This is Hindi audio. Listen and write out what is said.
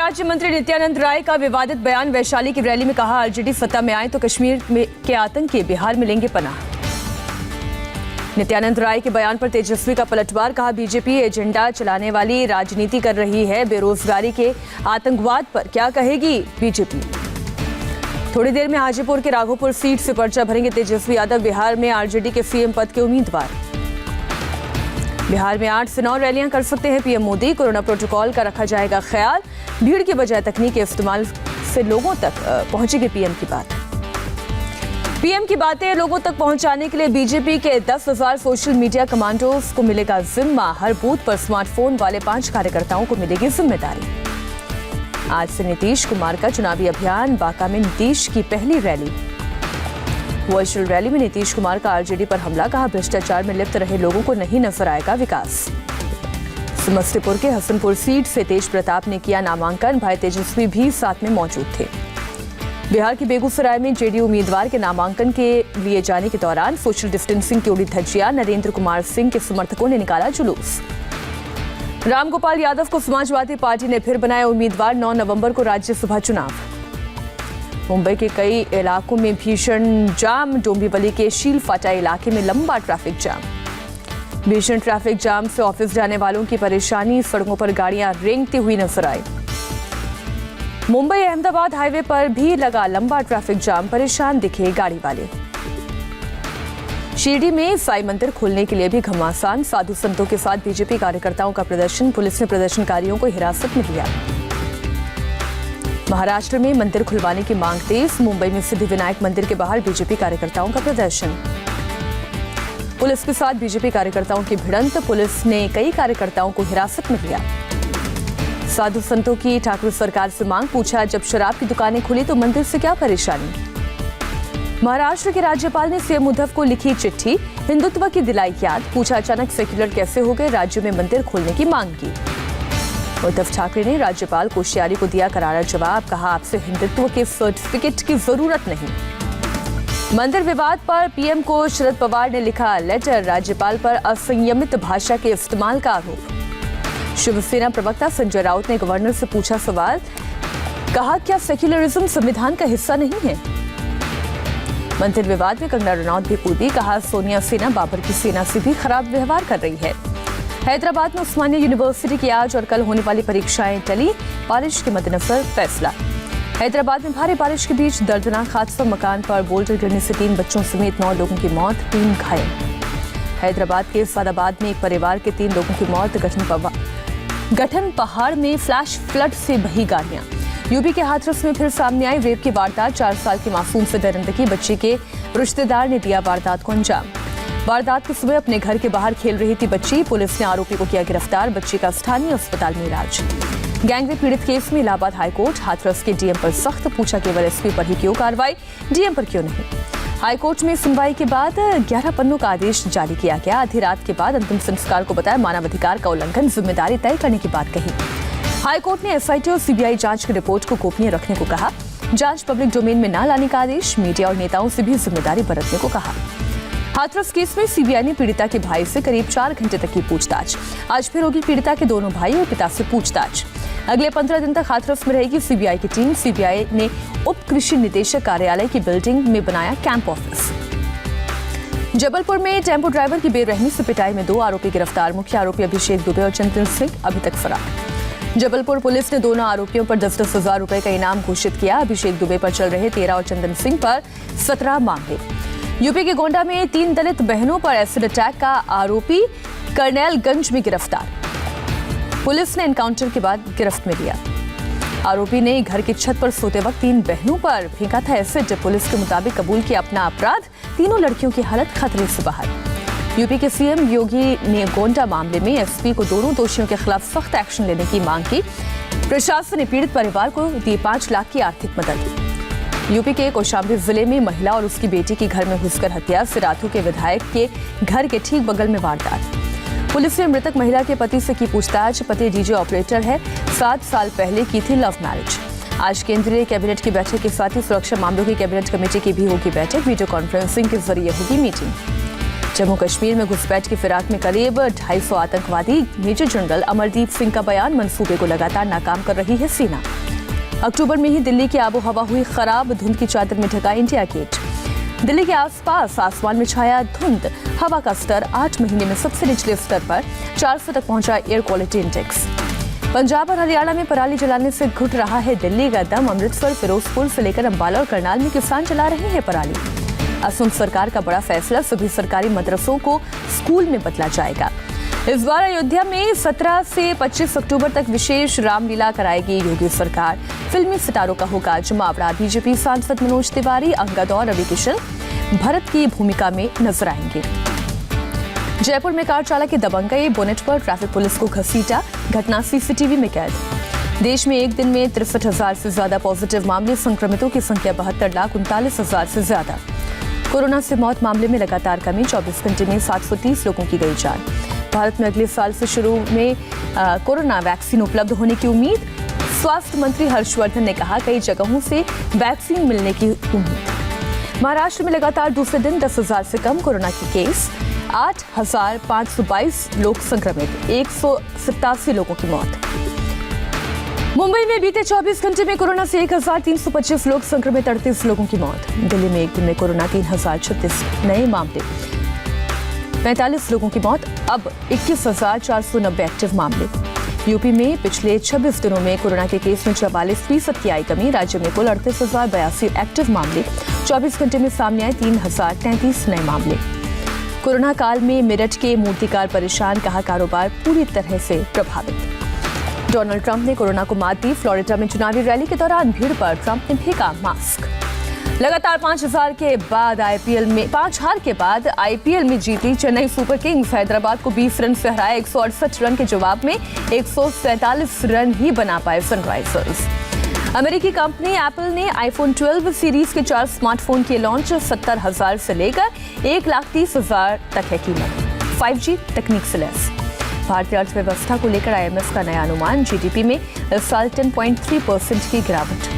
राज्य मंत्री नित्यानंद राय का विवादित बयान। वैशाली की रैली में कहा, आरजेडी सत्ता में आए तो कश्मीर के आतंकी बिहार में लेंगे पनाह। नित्यानंद राय के बयान पर तेजस्वी का पलटवार। कहा, बीजेपी एजेंडा चलाने वाली राजनीति कर रही है। बेरोजगारी के आतंकवाद पर क्या कहेगी बीजेपी। थोड़ी देर में हाजीपुर के राघोपुर सीट से पर्चा भरेंगे तेजस्वी यादव। बिहार में आरजेडी के सीएम पद के उम्मीदवार। बिहार में 8 से 9 रैलियां कर सकते हैं पीएम मोदी। कोरोना प्रोटोकॉल का रखा जाएगा ख्याल। भीड़ की बजाय तकनीक के इस्तेमाल से लोगों तक पहुंचेगी पीएम की बात। पीएम की बातें लोगों तक पहुंचाने के लिए बीजेपी के 10,000 सोशल मीडिया कमांडोज को मिलेगा जिम्मा। हर बूथ पर स्मार्टफोन वाले 5 कार्यकर्ताओं को मिलेगी जिम्मेदारी। आज से नीतीश कुमार का चुनावी अभियान। बांका में नीतीश की पहली रैली। वर्चुअल रैली में नीतीश कुमार का आरजेडी पर हमला। कहा, भ्रष्टाचार में लिप्त रहे लोगों को नहीं नजर आएगा विकास। समस्तीपुर के हसनपुर सीट से तेज प्रताप ने किया नामांकन। भाई तेजस्वी भी साथ में मौजूद थे। बिहार के बेगूसराय में जेडीयू उम्मीदवार के नामांकन के लिए जाने के दौरान सोशल डिस्टेंसिंग की उड़ी धज्जियां। नरेंद्र कुमार सिंह के समर्थकों ने निकाला जुलूस। रामगोपाल यादव को समाजवादी पार्टी ने फिर बनाया उम्मीदवार। 9 नवंबर को राज्यसभा चुनाव। मुंबई के कई इलाकों में भीषण जाम। डोंबिवली के शीलफाटा इलाके में लंबा ट्रैफिक जाम। भीषण ट्रैफिक जाम से ऑफिस जाने वालों की परेशानी। सड़कों पर गाड़ियां रेंगती हुई नजर आई। मुंबई अहमदाबाद हाईवे पर भी लगा लंबा ट्रैफिक जाम। परेशान दिखे गाड़ी वाले। शिरडी में साई मंदिर खोलने के लिए भी घमासान। साधु संतों के साथ बीजेपी कार्यकर्ताओं का प्रदर्शन। पुलिस ने प्रदर्शनकारियों को हिरासत में लिया। महाराष्ट्र में मंदिर खुलवाने की मांग तेज। मुंबई में सिद्धिविनायक मंदिर के बाहर बीजेपी कार्यकर्ताओं का प्रदर्शन। पुलिस के साथ बीजेपी कार्यकर्ताओं की भिड़ंत। पुलिस ने कई कार्यकर्ताओं को हिरासत में लिया। साधु संतों की ठाकुर सरकार से मांग। पूछा, जब शराब की दुकानें खुली तो मंदिर से क्या परेशानी। महाराष्ट्र के राज्यपाल ने सीएम उद्धव को लिखी चिट्ठी। हिंदुत्व की दिलाई याद। पूछा, अचानक सेक्युलर कैसे हो गए। राज्य में मंदिर खोलने की मांग की। उद्धव ठाकरे ने राज्यपाल कोश्यारी को दिया करारा जवाब। कहा, आपसे हिंदुत्व के सर्टिफिकेट की जरूरत नहीं। मंदिर विवाद पर पीएम को शरद पवार ने लिखा लेटर। राज्यपाल पर असंयमित भाषा के इस्तेमाल का आरोप। शिवसेना प्रवक्ता संजय राउत ने गवर्नर से पूछा सवाल। कहा, क्या सेक्युलरिज्म संविधान का हिस्सा नहीं है। मंदिर विवाद में कंगना रनौत भी कूदी। कहा, सोनिया सेना बाबर की सेना से भी खराब व्यवहार कर रही है। हैदराबाद में उस्मानिया यूनिवर्सिटी की आज और कल होने वाली परीक्षाएं टली। बारिश के मद्देनजर फैसला। हैदराबाद में भारी बारिश के बीच दर्दनाक हादसा। मकान पर बोल्डर गिरने से 3 बच्चों समेत 9 लोगों की मौत, 3 घायल। हैदराबाद के सादाबाद में एक परिवार के 3 लोगों की मौत। गठन पहाड़ में फ्लैश फ्लड से बही गाड़ियां। यूपी के हाथरस में फिर सामने आई रेप की वारदात। 4 साल की मासूम से दरिंदगी। बच्चे के रिश्तेदार ने दिया वारदात को अंजाम। वारदात के सुबह अपने घर के बाहर खेल रही थी बच्ची। पुलिस ने आरोपी को किया गिरफ्तार। बच्ची का स्थानीय अस्पताल में इलाज। गैंगरेप पीड़ित केस में इलाहाबाद हाईकोर्ट। हाथरस के डीएम पर सख्त। पूछा, केवल एसपी पर ही क्यों कार्रवाई, डीएम पर क्यों नहीं। हाईकोर्ट में सुनवाई के बाद 11 पन्नों का आदेश जारी किया गया। आधी रात के बाद अंतिम संस्कार को बताया मानवाधिकार का उल्लंघन। जिम्मेदारी तय करने की बात कही। हाईकोर्ट ने एसआईटी और सीबीआई जांच की रिपोर्ट को गोपनीय रखने को कहा। जांच पब्लिक डोमेन में न लाने का आदेश। मीडिया और नेताओं से भी जिम्मेदारी बरतने को कहा। हाथरस केस में सीबीआई ने पीड़िता के भाई से करीब 4 घंटे तक की पूछताछ। आज फिर होगी पीड़िता के दोनों भाई और पिता से पूछताछ। अगले 15 दिन तक हाथरस में रहेगी सीबीआई की टीम। सीबीआई ने उप कृषि निदेशक कार्यालय की बिल्डिंग में बनाया कैंप ऑफिस। जबलपुर में टेम्पो ड्राइवर की बेरहमी से पिटाई में 2 आरोपी गिरफ्तार। मुख्य आरोपी अभिषेक दुबे और चंदन सिंह अभी तक फरार। जबलपुर पुलिस ने दोनों आरोपियों पर 10-10 हजार रुपए का इनाम घोषित किया। अभिषेक दुबे पर चल रहे 13 और चंदन सिंह पर 17 मामले। यूपी के गोंडा में 3 दलित बहनों पर एसिड अटैक का आरोपी करनैलगंज में गिरफ्तार। पुलिस ने एनकाउंटर के बाद गिरफ्त में लिया। आरोपी ने घर की छत पर सोते वक्त 3 बहनों पर फेंका था एसिड। पुलिस के मुताबिक कबूल किया अपना अपराध। तीनों लड़कियों की हालत खतरे से बाहर। यूपी के सीएम योगी ने गोंडा मामले में एसपी को दोनों दोषियों के खिलाफ सख्त एक्शन लेने की मांग की। प्रशासन ने पीड़ित परिवार को दी 5 लाख की आर्थिक मदद। यूपी के कौशाम्बी जिले में महिला और उसकी बेटी की घर में घुसकर हत्या। सिराथू के विधायक के घर के ठीक बगल में वारदात। पुलिस ने मृतक महिला के पति से की पूछताछ। पति डीजे ऑपरेटर है। 7 साल पहले की थी लव मैरिज। आज केंद्रीय कैबिनेट की बैठक के साथ ही सुरक्षा मामलों की कैबिनेट कमेटी की भी होगी बैठक। वीडियो कॉन्फ्रेंसिंग के जरिए होगी मीटिंग। जम्मू कश्मीर में घुसपैठ की फिराक में करीब 250 आतंकवादी, मेजर जनरल अमरदीप सिंह का बयान, मंसूबे को लगातार नाकाम कर रही है सेना। अक्टूबर में ही दिल्ली की आबो हवा हुई खराब, धुंध की चादर में ढका इंडिया गेट। दिल्ली के आसपास आसमान में छाया धुंध, हवा का स्तर 8 महीने में सबसे निचले स्तर पर 400 तक पहुंचा एयर क्वालिटी इंडेक्स। पंजाब और हरियाणा में पराली जलाने से घुट रहा है दिल्ली का दम। अमृतसर, फिरोजपुर से लेकर अंबाला और करनाल में किसान जला रहे हैं पराली। असम सरकार का बड़ा फैसला, सभी सरकारी मदरसों को स्कूल में बदला जाएगा। इस बार अयोध्या में 17 से 25 अक्टूबर तक विशेष रामलीला कराएगी योगी सरकार। फिल्मी सितारों का होगा जमावड़ा। बीजेपी सांसद मनोज तिवारी, अंगद और रवि किशन भरत की भूमिका में नजर आएंगे। जयपुर में कार चालक की दबंगई, बोनेट पर ट्रैफिक पुलिस को घसीटा, घटना सीसीटीवी में कैद। देश में एक दिन में 63,000 से ज्यादा पॉजिटिव मामले, संक्रमितों की संख्या 72,39,000 से ज्यादा। कोरोना से मौत मामले में लगातार कमी, 24 घंटे में 730 लोगों की गई जान। भारत में अगले साल से शुरू में कोरोना वैक्सीन उपलब्ध होने की उम्मीद। स्वास्थ्य मंत्री हर्षवर्धन ने कहा, कई जगहों से वैक्सीन मिलने की उम्मीद। महाराष्ट्र में लगातार दूसरे दिन 10,000 से कम कोरोना के केस, 8,522 लोग संक्रमित, 187 लोगों की मौत। मुंबई में बीते 24 घंटे में कोरोना से 1,325 लोग संक्रमित, 38 लोगों की मौत। दिल्ली में एक दिन में कोरोना 3,036 नए मामले, 45 लोगों की मौत। अब 21,490 एक्टिव मामले। यूपी में पिछले 26 दिनों में कोरोना के केस में 44% की आई कमी। राज्य में कुल 38,082 एक्टिव मामले, 24 घंटे में सामने आए 3,033 नए मामले। कोरोना काल में मेरठ के मूर्तिकार परेशान, कहा कारोबार पूरी तरह से प्रभावित। डोनाल्ड ट्रंप ने कोरोना को मात दी। फ्लोरिडा में चुनावी रैली के दौरान भीड़ पर ट्रंप ने फेंका मास्क। लगातार 5 हार के बाद आईपीएल में जीती चेन्नई सुपर किंग्स। हैदराबाद को 20 रन से हराया। 168 रन के जवाब में 147 रन ही बना पाए सनराइजर्स। अमेरिकी कंपनी एप्पल ने आईफोन 12 सीरीज के 4 स्मार्टफोन किए लॉन्च। 70,000 से लेकर 1,30,000 तक है कीमत, 5G तकनीक से लैस। भारतीय अर्थव्यवस्था को लेकर आईएमएफ का नया अनुमान, जीडीपी में इस साल 10.3% की गिरावट।